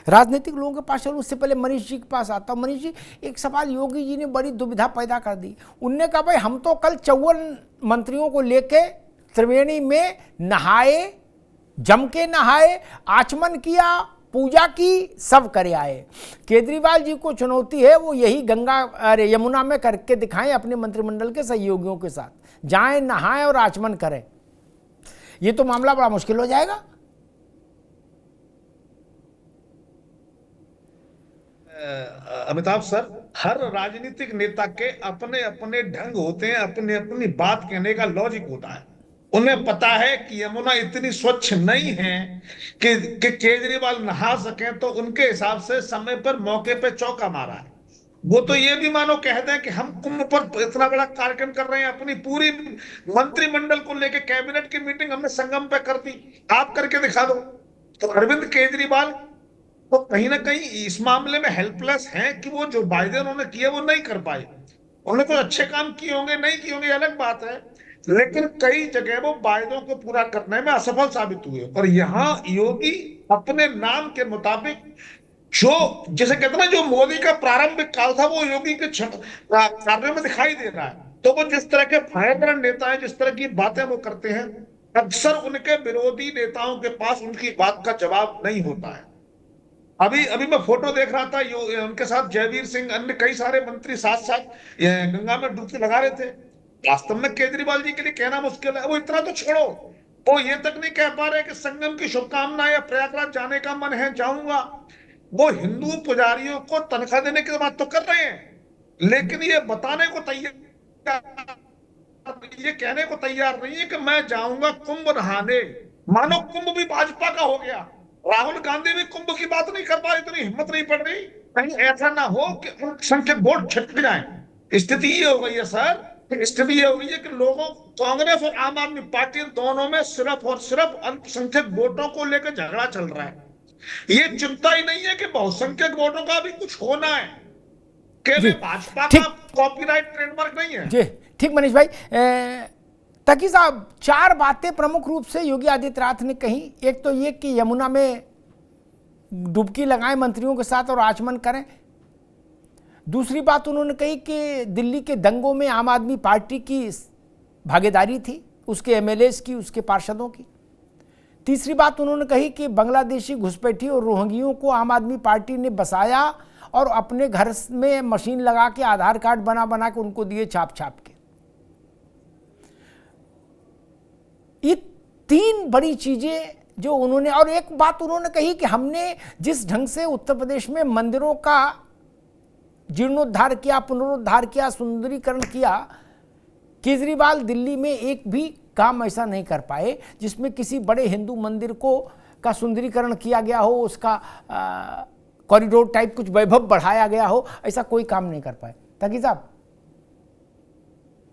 राजनीतिक लोगों के पास चलो, उससे पहले मनीष जी के पास आता हूँ। मनीष जी, एक सवाल योगी जी ने बड़ी दुविधा पैदा कर दी। उनने कहा भाई हम तो कल 54 मंत्रियों को लेके त्रिवेणी में नहाए, जम के नहाए, आचमन किया, पूजा की, सब करे आए। केजरीवाल जी को चुनौती है, वो यही गंगा अरे यमुना में करके दिखाएं अपने मंत्रिमंडल के सहयोगियों के साथ, जाएं नहाएं और आचमन करें। ये तो मामला बड़ा मुश्किल हो जाएगा। अमिताभ सर, हर राजनीतिक नेता के अपने अपने ढंग होते हैं, अपने अपनी बात कहने का लॉजिक होता है। उन्हें पता है कि यमुना इतनी स्वच्छ नहीं है कि केजरीवाल नहा सकें, तो उनके हिसाब से समय पर मौके पे चौका मारा है। वो तो ये भी मानो कह दें कि हम कुंभ पर इतना बड़ा कार्यक्रम कर रहे हैं, अपनी पूरी मंत्रिमंडल को लेकर कैबिनेट की मीटिंग हमने संगम पे कर दी, आप करके दिखा दो। तो अरविंद केजरीवाल तो कहीं ना कहीं इस मामले में हेल्पलेस हैं कि वो जो वायदे उन्होंने किए वो नहीं कर पाए। उन्होंने कुछ अच्छे काम किए होंगे, नहीं किए होंगे, अलग बात है, लेकिन कई जगह वो वायदों को पूरा करने में असफल साबित हुए। और यहाँ योगी अपने नाम के मुताबिक, जो जैसे कहते हैं ना, जो मोदी का प्रारंभिक काल था वो योगी के कार्यों में दिखाई दे रहा है। तो वो जिस तरह के भयंकर नेता है, जिस तरह की बातें वो करते हैं, अक्सर उनके विरोधी नेताओं के पास उनकी बात का जवाब नहीं होता है। अभी अभी मैं फोटो देख रहा था, उनके साथ जयवीर सिंह, अन्य कई सारे मंत्री साथ साथ गंगा में डुबकी लगा रहे थे। वास्तव में केजरीवाल जी के लिए कहना मुश्किल है, वो इतना तो छोड़ो, वो ये तक नहीं कह पा रहे कि संगम की शुभकामनाएं या प्रयागराज जाने का मन है, जाऊंगा। वो हिंदू पुजारियों को तनख्वाह देने की बात तो कर रहे हैं, लेकिन ये बताने को तैयार, ये कहने को तैयार नहीं है कि मैं जाऊंगा कुंभ नहाने। मानो कुंभ भी भाजपा का हो गया। राहुल गांधी भी कुंभ की बात नहीं कर पा रही, इतनी हिम्मत नहीं पड़ रही, कहीं ऐसा ना हो कि अल्पसंख्यक वोट छिटक जाए। स्थिति ये हो गई है सर, स्थिति ये हो गई है कि लोगों, कांग्रेस और आम आदमी पार्टी दोनों में सिर्फ और सिर्फ अल्पसंख्यक वोटों को लेकर झगड़ा चल रहा है। ये चिंता ही नहीं है कि बहुसंख्यक वोटों का भी कुछ होना है। जी केवल भाजपा ठीक, का कॉपीराइट ट्रेडमार्क नहीं है। जी ठीक मनीष भाई। तकी साहब, 4 बातें प्रमुख रूप से योगी आदित्यनाथ ने कही। एक तो ये कि यमुना में डुबकी लगाएं मंत्रियों के साथ और आचमन करें। दूसरी बात उन्होंने कही कि दिल्ली के दंगों में आम आदमी पार्टी की भागीदारी थी, उसके एमएलएस की, उसके पार्षदों की। तीसरी बात उन्होंने कही कि बांग्लादेशी घुसपैठी और रोहिंग्यों को आम आदमी पार्टी ने बसाया और अपने घर में मशीन लगा के आधार कार्ड बना बना के उनको दिए छाप छाप के। ये 3 बड़ी चीजें जो उन्होंने, और एक बात उन्होंने कही कि हमने जिस ढंग से उत्तर प्रदेश में मंदिरों का जीर्णोद्धार किया, पुनरुद्धार किया, सुंदरीकरण किया, केजरीवाल दिल्ली में एक भी काम ऐसा नहीं कर पाए जिसमें किसी बड़े हिंदू मंदिर को का सुंदरीकरण किया गया हो, उसका कॉरिडोर टाइप कुछ वैभव बढ़ाया गया हो, ऐसा कोई काम नहीं कर पाए। ताकि साहब,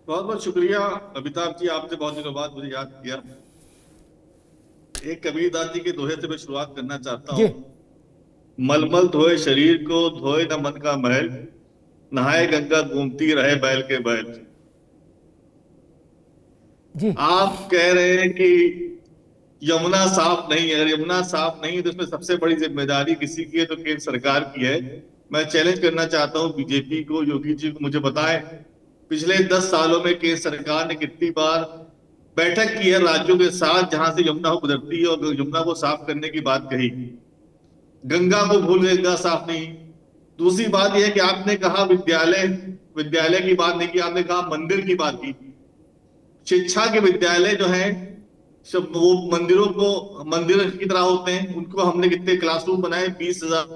बहुत बहुत शुक्रिया अमिताभ जी, आपने बहुत दिनों बाद मुझे याद किया। एक कबीरदास जी के दोहे से मैं शुरुआत करना चाहता हूँ। मलमल धोए शरीर को, धोए न मन का महल, नहाए गंगा घूमती रहे बैल के बैल। जी आप कह रहे हैं कि यमुना साफ नहीं है। अगर यमुना साफ नहीं है तो इसमें सबसे बड़ी जिम्मेदारी किसी की है? तो केंद्र सरकार की है। मैं चैलेंज करना चाहता हूँ बीजेपी को, योगी जी को, मुझे बताएं पिछले 10 सालों में केंद्र सरकार ने कितनी बार बैठक की है राज्यों के साथ जहां से यमुना गुजरती है और यमुना को साफ करने की बात कही। गंगा को भूल गए, गंगा साफ नहीं। दूसरी बात यह है कि आपने कहा विद्यालय की बात नहीं की, आपने कहा मंदिर की बात की। शिक्षा के विद्यालय जो है सब वो मंदिरों को मंदिर की तरह होते हैं। उनको हमने कितने क्लासरूम बनाए, 20,000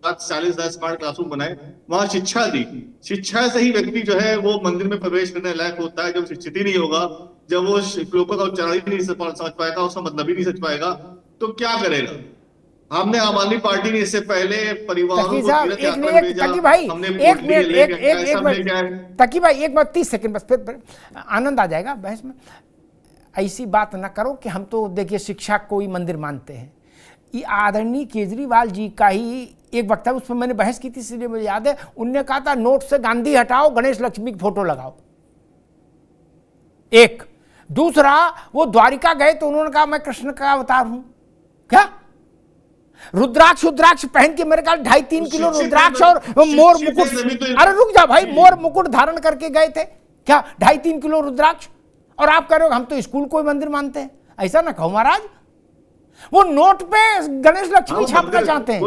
40,000 स्मार्ट क्लासरूम बनाए, वहां शिक्षा दी। शिक्षा से ही व्यक्ति जो है वो मंदिर में प्रवेश करने लायक होता है। जब शिक्षित ही नहीं होगा, जब वो श्लोकों का उच्चारण ही नहीं समझ पाएगा, उसका मतलब ही नहीं समझ पाएगा, तो क्या करेगा? हमने आम आदमी पार्टी ने इससे पहले परिवारों को तीर्थ यात्रा में भेजा, हमने पोटली लेके ऐसा लेके आए। तकी भाई एक बार 30 सेकंड बस, फिर आनंद आ जाएगा बहस में। ऐसी बात ना करो कि हम तो देखिए शिक्षा को ही मंदिर मानते हैं। ये आदरणीय केजरीवाल जी का ही एक वक्तव्य, उसमें मैंने बहस की थी इसलिए मुझे याद है। उनने कहा था नोट से गांधी हटाओ, गणेश लक्ष्मी की फोटो लगाओ। एक दूसरा, वो द्वारिका गए तो उन्होंने कहा मैं कृष्ण का अवतार हूं। क्या रुद्राक्ष पहन के मेरे ख्याल 2.5-3 किलो रुद्राक्ष और मोर मुकुट, तो अरे रुक जा भाई, मोर मुकुट धारण करके गए थे क्या? 2.5-3 किलो रुद्राक्ष, और आप कह रहे हो हम तो स्कूल को ही मंदिर मानते हैं। ऐसा ना कहो महाराज, वो नोट पे गणेश लक्ष्मी छापना चाहते हैं।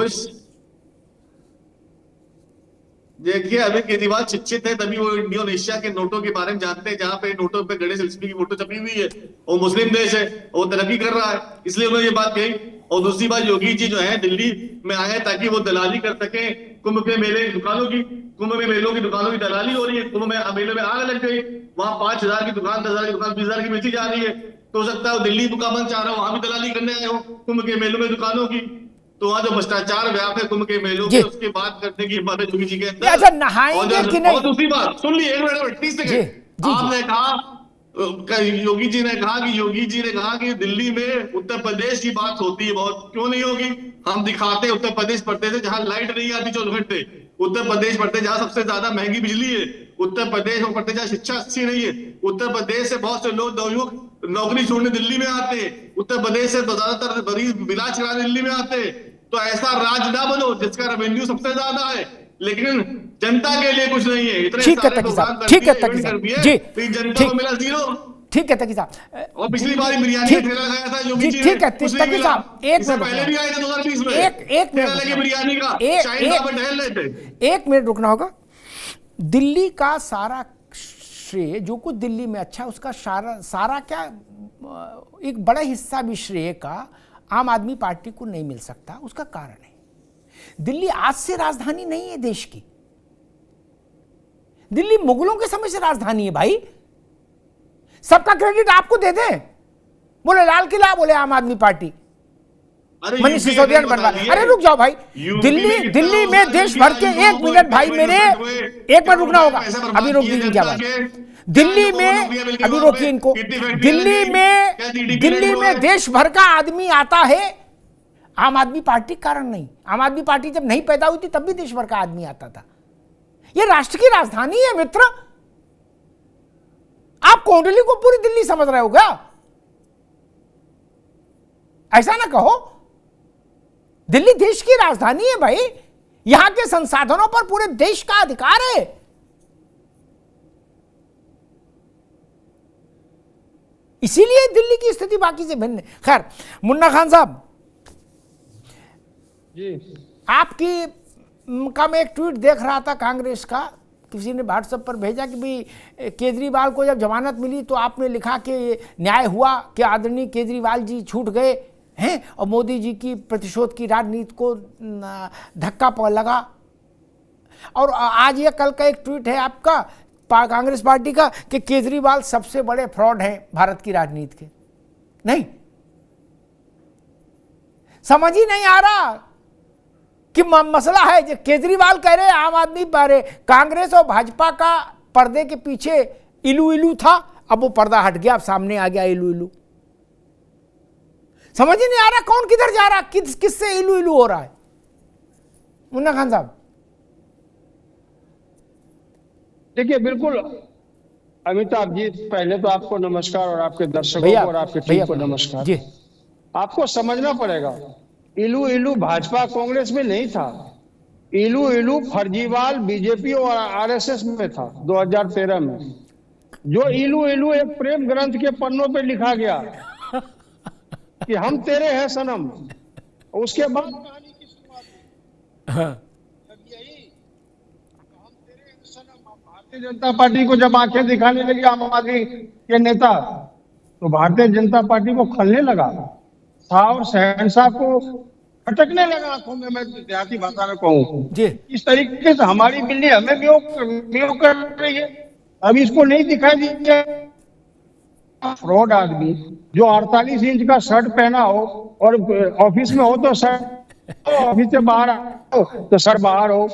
देखिए अभी केजरीवाल शिक्षित है, तभी वो इंडोनेशिया के नोटों के बारे में जानते हैं, जहां पे नोटों पे गणेश लक्ष्मी की फोटो छपी हुई है। वो मुस्लिम देश है, वो तरक्की कर रहा है, इसलिए उन्होंने ये बात कही। और दूसरी बात, योगी जी जो है दिल्ली में आए ताकि वो दलाली कर सके कुंभ के मेले दुकानों की। कुंभ में मेलों की दुकानों की दलाली हो रही है, कुंभ में मेले में आग लग गई, वहां 5,000 की दुकान, 10,000 की दुकान 20,000 की बेची जा रही है। तो हो सकता है दिल्ली का मन चाह रहा हो वहां भी दलाली करने आए हो कुंभ के मेलों में दुकानों की। तो वहां जो भ्रष्टाचार व्याप है कुंभ के मेलों में, उसकी बात करने की बात है योगी जी के अंदर। अच्छा, नहाएंगे कि नहीं? और दूसरी बात सुन ली, 1 मिनट 30 सेकंड। आपने कहा, योगी जी ने कहा कि दिल्ली में उत्तर प्रदेश की बात होती है बहुत, क्यों नहीं होगी? हम दिखाते उत्तर प्रदेश पढ़ते थे जहां लाइट नहीं आती 24 घंटे, उत्तर प्रदेश पढ़ते जहां सबसे ज्यादा महंगी बिजली है, उत्तर प्रदेश में पढ़ते जहां शिक्षा अच्छी नहीं है, उत्तर प्रदेश से बहुत से लोग नवयुवक नौकरी छोड़ने दिल्ली में आते हैं, उत्तर प्रदेश से ज्यादातर मरीज इलाज कराने दिल्ली में आते हैं। तो ऐसा राज्य ना बनो जिसका रेवेन्यू सबसे ज्यादा है लेकिन जनता के लिए कुछ नहीं है। इतने ठीक है सारे तकी प्रोग्राम साहब, कर ठीक है दिए, तकी इवेंट कर साहब दिए, जी, लेकिन जनता को मिला 0। ठीक है तकी साहब, और पिछली बार बिरयानी का ठेला लगाया था योगी जी ने, ठीक है कुछ नहीं तकी मिला। साहब, एक इससे मिनट पहले भी आए थे 2020 में, एक ठेला लगे बिरयानी का, शाहीन बाग में टहल रहे थे। 1 मिनट रुकना होगा। दिल्ली का सारा श्रेय, जो कुछ दिल्ली में अच्छा उसका सारा क्या, एक बड़ा हिस्सा भी श्रेय का आम आदमी पार्टी को नहीं मिल सकता। उसका कारण है, दिल्ली आज से राजधानी नहीं है देश की, दिल्ली मुगलों के समय से राजधानी है भाई। सबका क्रेडिट आपको दे दें, बोले लाल किला, बोले आम आदमी पार्टी, मनीष सिसोदिया ने बनवा। अरे रुक जाओ भाई, दिल्ली में देश भर के, 1 मिनट भाई मेरे, 1 मिनट रुकना होगा, अभी रोक दीजिए क्या बात। दिल्ली में, अभी रोकिए इनको, दिल्ली में देश भर का आदमी आता है, आम आदमी पार्टी कारण नहीं। आम आदमी पार्टी जब नहीं पैदा हुई थी तब भी देश भर का आदमी आता था। यह राष्ट्र की राजधानी है मित्र। आप कोंडली को पूरी दिल्ली समझ रहे हो क्या? ऐसा ना कहो, दिल्ली देश की राजधानी है भाई, यहां के संसाधनों पर पूरे देश का अधिकार है। इसीलिए दिल्ली की स्थिति बाकी से भिन्न है। खैर, मुन्ना खान साहब जी, आपकी का मैं एक ट्वीट देख रहा था कांग्रेस का, किसी ने व्हाट्सएप पर भेजा कि भाई केजरीवाल को जब जमानत मिली तो आपने लिखा कि न्याय हुआ, कि आदरणीय केजरीवाल जी छूट गए हैं और मोदी जी की प्रतिशोध की राजनीति को धक्का लगा। और आज ये कल का एक ट्वीट है आपका कांग्रेस पार्टी का कि केजरीवाल सबसे बड़े फ्रॉड हैं भारत की राजनीति के। नहीं, समझ ही नहीं आ रहा कि मसला है। जो केजरीवाल कह रहे आम आदमी बारे, कांग्रेस और भाजपा का पर्दे के पीछे इलू इलू था, अब वो पर्दा हट गया, अब सामने आ गया इलू इलू। समझ ही नहीं आ रहा कौन किधर जा रहा, किससे इलू इलू हो रहा है। मुन्ना खान साहब देखिए, बिल्कुल अमिताभ जी, पहले तो आपको नमस्कार और आपके दर्शकों को और आपके टीम को नमस्कार जी। आपको समझना पड़ेगा, इलू इलू भाजपा कांग्रेस में नहीं था, इलू इलू फर्जीवाल बीजेपी और आरएसएस में था 2013 में। जो इलू इलू एक प्रेम ग्रंथ के पन्नों पे लिखा गया कि हम तेरे हैं सनम, उसके बाद कहानी की शुरुआत यही, हम तेरे हैं सनम। भारतीय जनता पार्टी को जब आंखें दिखाने लगी आम आदमी के नेता, तो भारतीय जनता पार्टी को खलने लगा था और शहनशाह को अटकने लगा आंखों में। मैं देहाती भाषा में कहूँ, इस तरीके से हमारी बिल्ली हमें म्यो कर रही है। अब इसको नहीं दिखाई दिया, फ्रॉड आदमी जो 48 इंच का शर्ट पहना हो और ऑफिस में हो तो शर्ट, ऑफिस से बाहर हो तो शर्ट बाहर हो,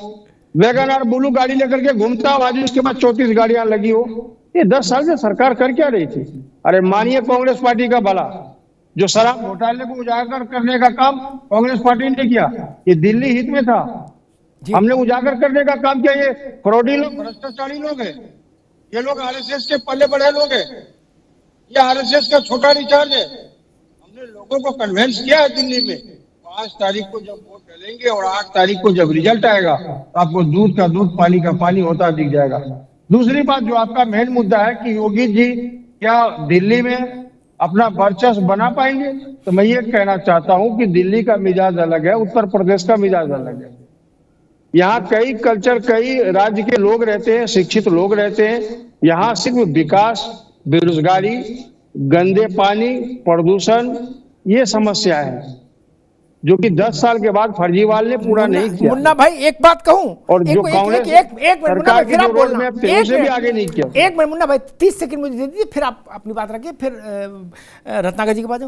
वैगनआर ब्लू गाड़ी लेकर के घूमता हो, आज उसके बाद 34 गाड़ियां लगी हो। ये 10 साल से सरकार कर क्या रही थी? अरे मानिए कांग्रेस पार्टी का भला, जो शराब घोटाले को उजागर करने का काम कांग्रेस पार्टी ने किया, ये दिल्ली हित में था। हमने उजागर करने का काम किया। ये फ्रॉडी लोग, भ्रष्टाचारी लोग हैं, ये लोग आरएसएस के पल्ले बढ़े लोग हैं, ये आरएसएस का छोटा रिचार्ज है। हमने लोगों को कन्वेंस किया है दिल्ली में, 5 तारीख को जब वोट डालेंगे और 8 तारीख को जब रिजल्ट आएगा तो आपको दूध का दूध पानी का पानी होता दिख जाएगा। दूसरी बात जो आपका मेन मुद्दा है कि योगी जी क्या दिल्ली में अपना वर्चस्व बना पाएंगे, तो मैं ये कहना चाहता हूं कि दिल्ली का मिजाज अलग है, उत्तर प्रदेश का मिजाज अलग है। यहाँ कई कल्चर, कई राज्य के लोग रहते हैं, शिक्षित लोग रहते हैं। यहाँ सिर्फ विकास, बेरोजगारी, गंदे पानी, प्रदूषण, ये समस्या है जो कि 10 साल के बाद फर्जीवाल ने पूरा नहीं किया। मुन्ना भाई एक बात कहूं, और जो कांग्रेस सरकार की जो रोड मैप थे उसे भी आगे नहीं किया। एक मिनट मुन्ना भाई, 30 सेकंड मुझे दे दीजिए, फिर आप अपनी बात रखिए, फिर रत्नाकर जी के पास।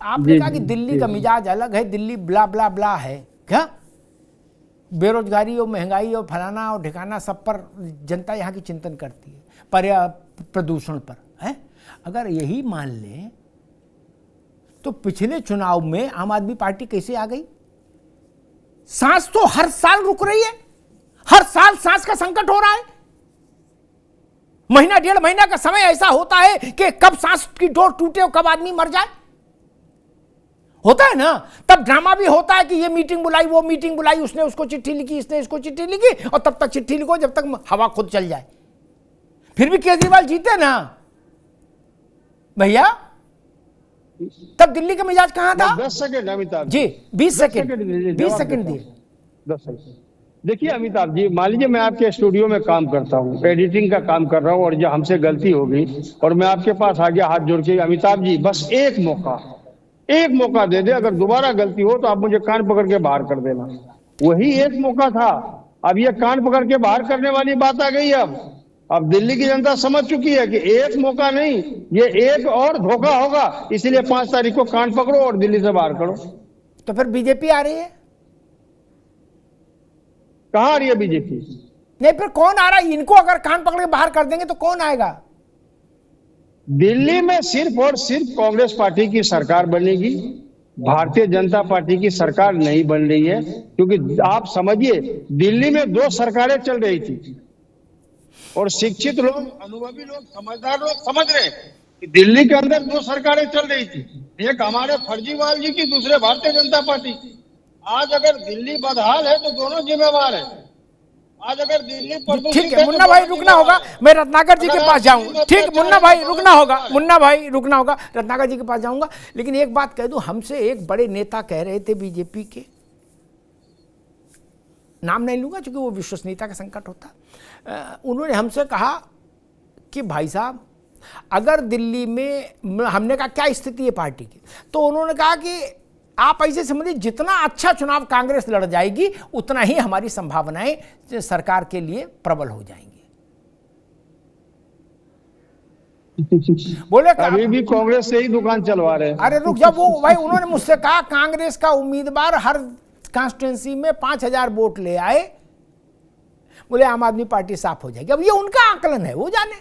आपने कहा कि दिल्ली का मिजाज अलग है, दिल्ली ब्ला ब्ला ब्ला है, क्या बेरोजगारी और महंगाई और फलाना और ठिकाना सब पर जनता यहाँ की चिंतन करती है, प्रदूषण पर है। अगर यही मान लें तो पिछले चुनाव में आम आदमी पार्टी कैसे आ गई? सांस तो हर साल रुक रही है, हर साल सांस का संकट हो रहा है। महीना 1.5 महीना का समय ऐसा होता है कि कब सांस की डोर टूटे और कब आदमी मर जाए, होता है ना। तब ड्रामा भी होता है कि ये मीटिंग बुलाई, वो मीटिंग बुलाई, उसने उसको चिट्ठी लिखी, इसने इसको चिट्ठी लिखी, और तब तक चिट्ठी लिखो जब तक हवा खुद चल जाए। फिर भी केजरीवाल जीते ना भैया। तब दिल्ली का मिजाज कहां था? 10 second Amitabh ji, 20 second 20 second दिए। 10 सेकंड। देखिए अमिताभ जी, मान लीजिए मैं आपके स्टूडियो में काम करता हूँ, एडिटिंग का काम कर रहा हूँ, और जो हमसे गलती होगी और मैं आपके पास आ गया हाथ जोड़ के, अमिताभ जी बस एक मौका दे दे, अगर दोबारा गलती हो तो आप मुझे कान पकड़ के बाहर कर देना। वही एक मौका था। अब ये कान पकड़ के बाहर करने वाली बात आ गई। अब दिल्ली की जनता समझ चुकी है कि एक मौका नहीं, ये एक और धोखा होगा, इसलिए 5 तारीख को कान पकड़ो और दिल्ली से बाहर करो। तो फिर बीजेपी आ रही है? कहां आ रही है बीजेपी? नहीं, फिर कौन आ रहा है? इनको अगर कान पकड़ के बाहर कर देंगे तो कौन आएगा? दिल्ली में सिर्फ और सिर्फ कांग्रेस पार्टी की सरकार बनेगी, भारतीय जनता पार्टी की सरकार नहीं बन रही है। क्योंकि आप समझिए, दिल्ली में 2 सरकारें चल रही थी और शिक्षित लोग, अनुभवी लोग, समझदार लोग समझ रहे हैं कि दिल्ली के अंदर 2 सरकारें चल रही थी, एक हमारे फर्जीवाल जी की, दूसरे भारतीय जनता पार्टी की। आज अगर दिल्ली बदहाल है तो दोनों जिम्मेवार है। आज अगर दिल्ली ठीक है मुन्ना भाई, रुकना होगा, मैं रत्नाकर जी के पास जाऊंगा। ठीक मुन्ना भाई, रुकना होगा, मुन्ना भाई रुकना होगा, रत्नाकर जी के पास जाऊंगा। लेकिन एक बात कह दूं, हमसे एक बड़े नेता कह रहे थे बीजेपी के, नाम नहीं लूंगा क्योंकि वो विश्वसनीयता का संकट होता। उन्होंने हमसे कहा कि भाई साहब, अगर दिल्ली में, हमने कहा क्या स्थिति है पार्टी की, तो उन्होंने कहा कि आप ऐसे समझिए, जितना अच्छा चुनाव कांग्रेस लड़ जाएगी उतना ही हमारी संभावनाएं सरकार के लिए प्रबल हो जाएंगी। बोले अभी भी कांग्रेस से ही दुकान चलवा रहे हैं। अरे रुक जाओ, वो भाई उन्होंने मुझसे कहा कांग्रेस का उम्मीदवार हर कॉन्स्टिट्यूंसी में 5000 वोट ले आए, बोले आम आदमी पार्टी साफ हो जाएगी। अब ये उनका आकलन है, वो जाने।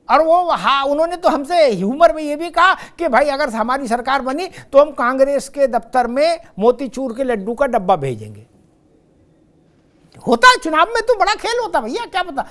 और वो हाँ, उन्होंने तो हमसे ह्यूमर में ये भी कहा कि भाई अगर हमारी सरकार बनी तो हम कांग्रेस के दफ्तर में मोतीचूर के लड्डू का डब्बा भेजेंगे। होता है चुनाव में तो बड़ा खेल होता है भैया, क्या पता।